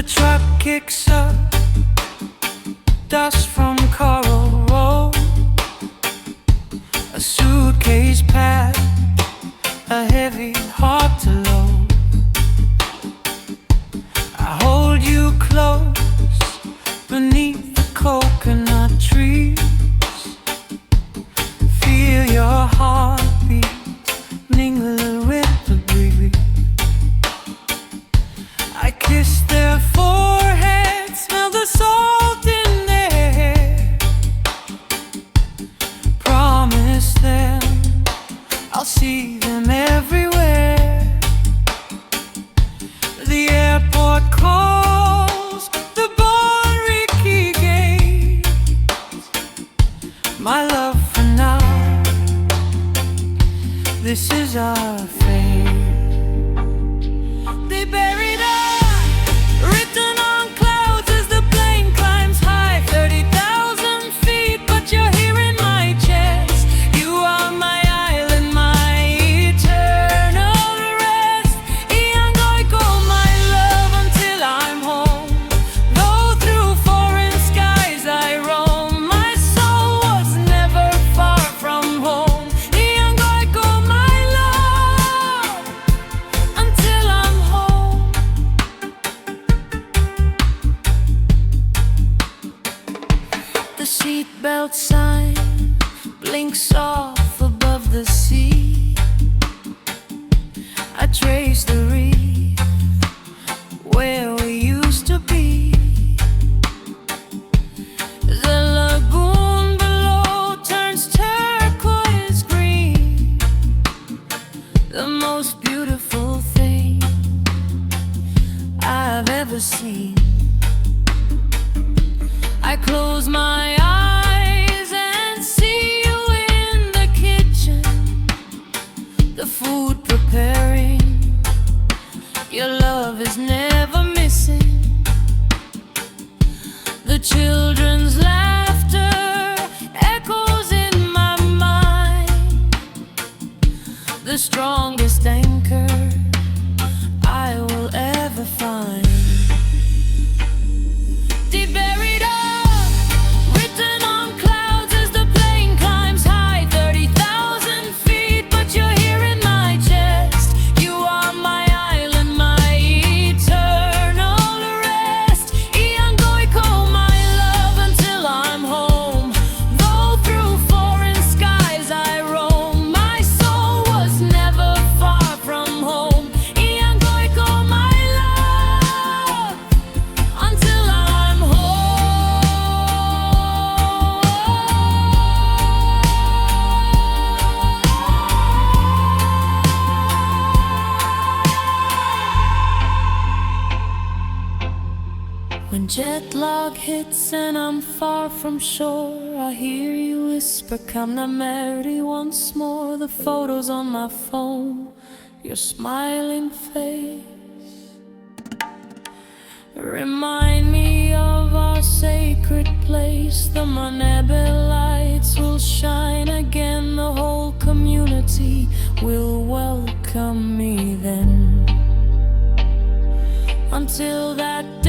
The truck kicks up dust from Coral Road. A suitcase packed, a heavy heart to load. I hold you close beneath the coconut trees. Feel your heartbeat mingle with the breeze. I kiss their foreheads, smell the salt in their hair. Promise them I'll see them everywhere. The airport calls, the Berita gates. My love for now, this is our fate. They buried us, written on clouds as the plane climbs high, 30,000 feet, but you're here in my chest. You are my island, my eternal rest. Iangoiko, my love, until I'm home. Though through foreign skies I roam, my soul was never far from home. Iangoiko, my love, until I'm home. The seatbelt sign blinks off above the sea. I trace the reef where we used to be. The lagoon below turns turquoise green. The most beautiful thing I've ever seen. I close my eyes and see you in the kitchen, the food preparing. Your love is never missing. The children's laughter echoes in my mind. The strongest anchor I will ever find. Deep buried up, written on clouds as the plane climbs high, 30,000 feet, but you're here in my chest. You are my island, my eternal rest. Iangoiko, my love, until I'm home. Though through foreign skies I roam, my soul was never far from home. Iangoiko, my love, until I'm home. When jet lag hits and I'm far from shore, I hear you whisper, come na Mary once more. The photos on my phone, your smiling face, remind me of our sacred place. The Manebe lights will shine again. The whole community will welcome me then. Until that